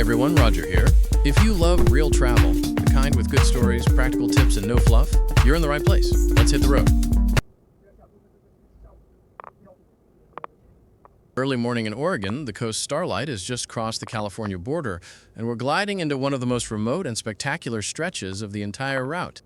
everyone, Roger here. If you love real travel, the kind with good stories, practical tips, and no fluff, you're in the right place. Let's hit the road. Early morning in Oregon, the Coast Starlight has just crossed the California border, and we're gliding into one of the most remote and spectacular stretches of the entire route.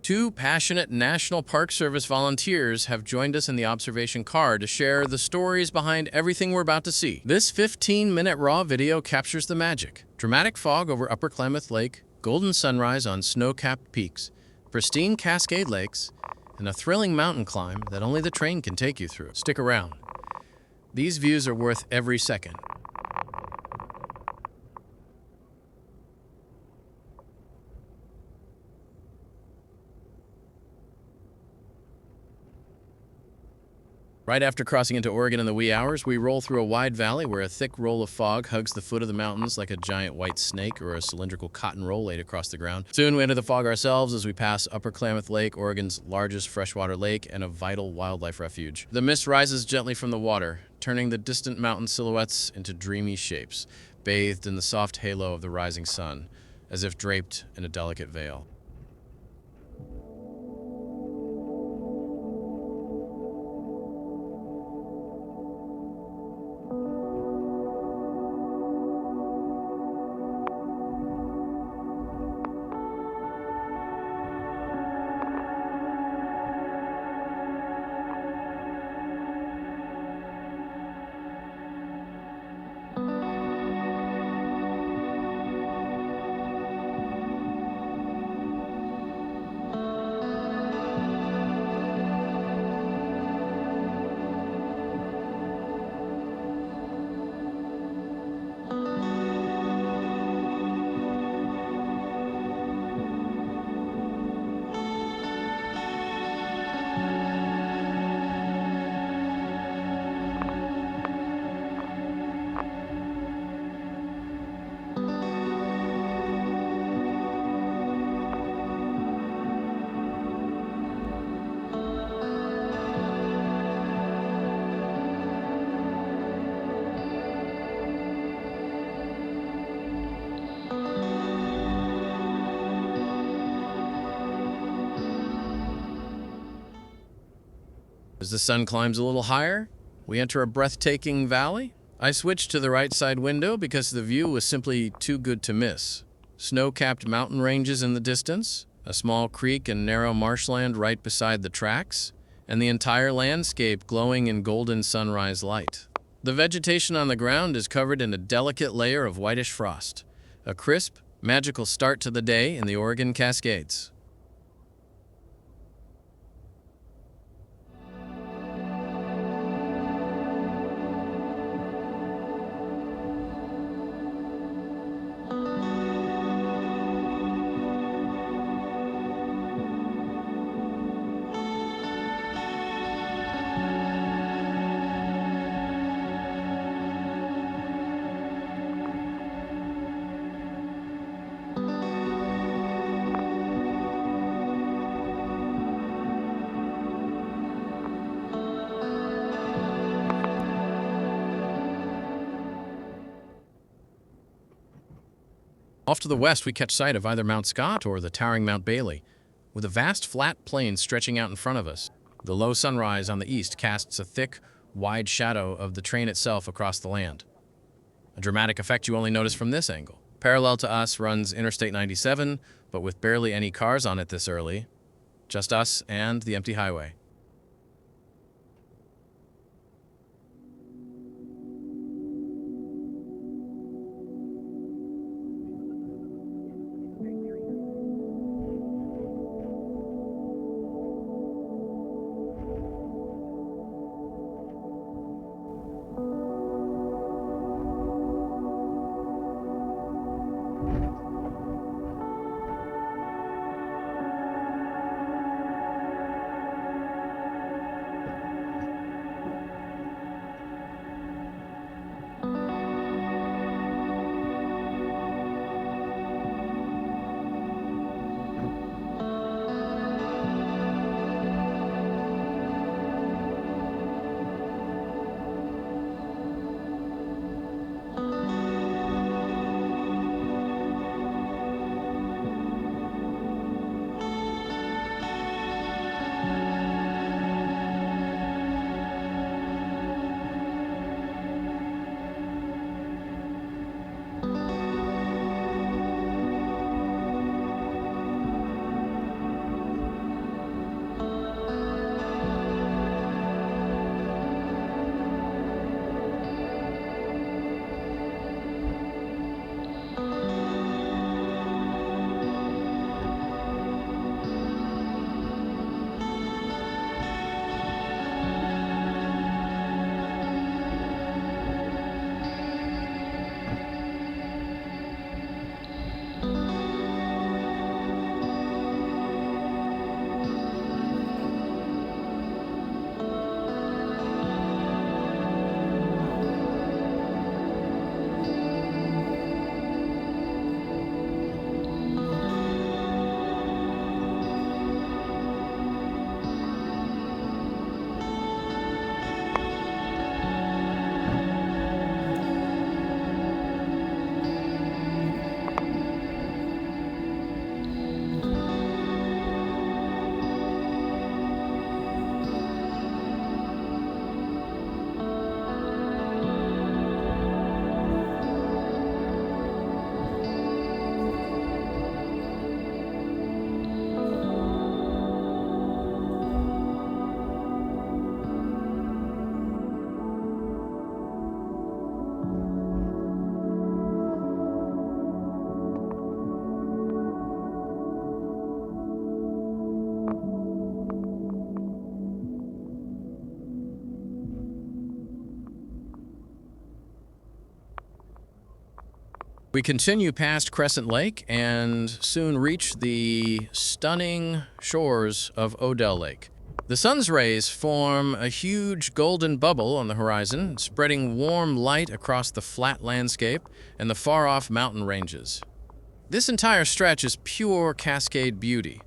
Two passionate National Park Service volunteers have joined us in the observation car to share the stories behind everything we're about to see. This 15-minute raw video captures the magic. Dramatic fog over Upper Klamath Lake, golden sunrise on snow-capped peaks, pristine Cascade lakes, and a thrilling mountain climb that only the train can take you through. Stick around. These views are worth every second. Right after crossing into Oregon in the wee hours, we roll through a wide valley where a thick roll of fog hugs the foot of the mountains like a giant white snake or a cylindrical cotton roll laid across the ground. Soon we enter the fog ourselves as we pass Upper Klamath Lake, Oregon's largest freshwater lake and a vital wildlife refuge. The mist rises gently from the water, turning the distant mountain silhouettes into dreamy shapes, bathed in the soft halo of the rising sun, as if draped in a delicate veil. As the sun climbs a little higher, we enter a breathtaking valley. I switched to the right side window because the view was simply too good to miss. Snow-capped mountain ranges in the distance, a small creek and narrow marshland right beside the tracks, and the entire landscape glowing in golden sunrise light. The vegetation on the ground is covered in a delicate layer of whitish frost, a crisp, magical start to the day in the Oregon Cascades. Off to the west, we catch sight of either Mount Scott or the towering Mount Bailey, with a vast flat plain stretching out in front of us. The low sunrise on the east casts a thick, wide shadow of the train itself across the land. A dramatic effect you only notice from this angle. Parallel to us runs Interstate 97, but with barely any cars on it this early. Just us and the empty highway. We continue past Crescent Lake and soon reach the stunning shores of Odell Lake. The sun's rays form a huge golden bubble on the horizon, spreading warm light across the flat landscape and the far-off mountain ranges. This entire stretch is pure Cascade beauty.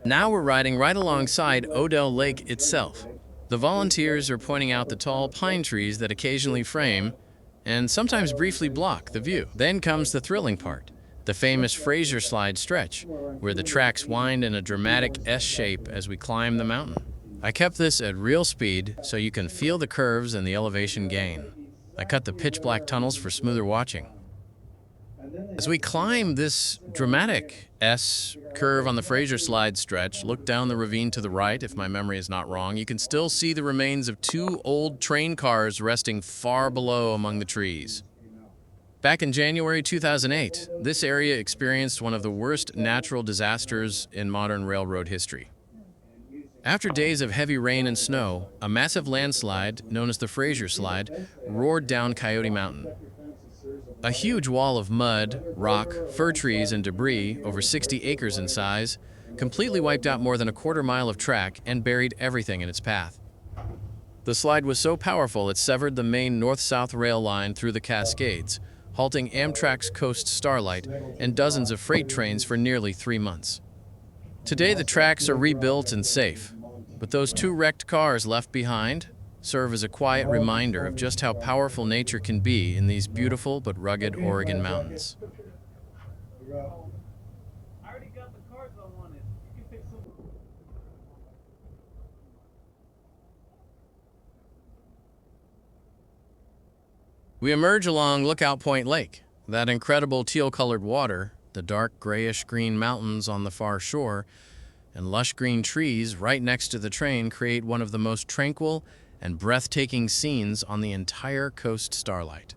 Now we're riding right alongside Odell Lake itself. The volunteers are pointing out the tall pine trees that occasionally frame and sometimes briefly block the view. Then comes the thrilling part, the famous Frazier Slide stretch, where the tracks wind in a dramatic S shape as we climb the mountain. I kept this at real speed so you can feel the curves and the elevation gain. I cut the pitch-black tunnels for smoother watching. As we climb this dramatic S curve on the Frazier Slide stretch, look down the ravine to the right, if my memory is not wrong, you can still see the remains of two old train cars resting far below among the trees. Back in January 2008, this area experienced one of the worst natural disasters in modern railroad history. After days of heavy rain and snow, a massive landslide, known as the Frazier Slide, roared down Coyote Mountain. A huge wall of mud, rock, fir trees, and debris, over 60 acres in size, completely wiped out more than a quarter-mile of track and buried everything in its path. The slide was so powerful it severed the main north-south rail line through the Cascades, halting Amtrak's Coast Starlight and dozens of freight trains for nearly 3 months. Today the tracks are rebuilt and safe, but those two wrecked cars left behind serve as a quiet reminder of just how powerful nature can be in these beautiful but rugged Oregon mountains. We emerge along Lookout Point Lake. That incredible teal-colored water, the dark grayish-green mountains on the far shore, and lush green trees right next to the train create one of the most tranquil and breathtaking scenes on the entire Coast Starlight.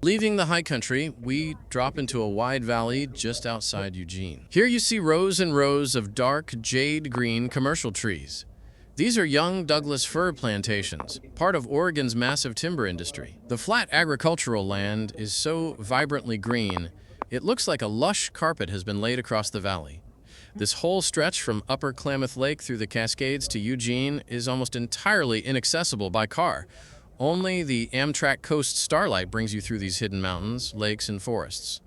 Leaving the high country, we drop into a wide valley just outside Eugene. Here you see rows and rows of dark jade green commercial trees. These are young Douglas fir plantations, part of Oregon's massive timber industry. The flat agricultural land is so vibrantly green, it looks like a lush carpet has been laid across the valley. This whole stretch from Upper Klamath Lake through the Cascades to Eugene is almost entirely inaccessible by car. Only the Amtrak Coast Starlight brings you through these hidden mountains, lakes, and forests.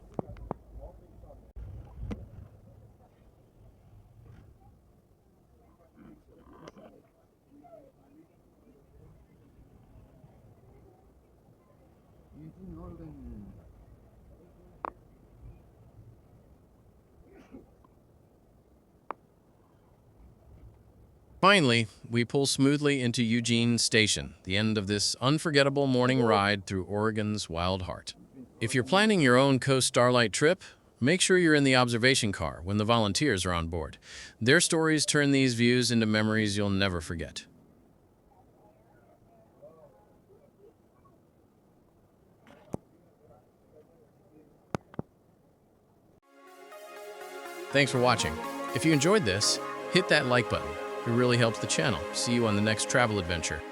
Finally, we pull smoothly into Eugene Station, the end of this unforgettable morning ride through Oregon's wild heart. If you're planning your own Coast Starlight trip, make sure you're in the observation car when the volunteers are on board. Their stories turn these views into memories you'll never forget. Thanks for watching. If you enjoyed this, hit that like button. It really helps the channel. See you on the next travel adventure.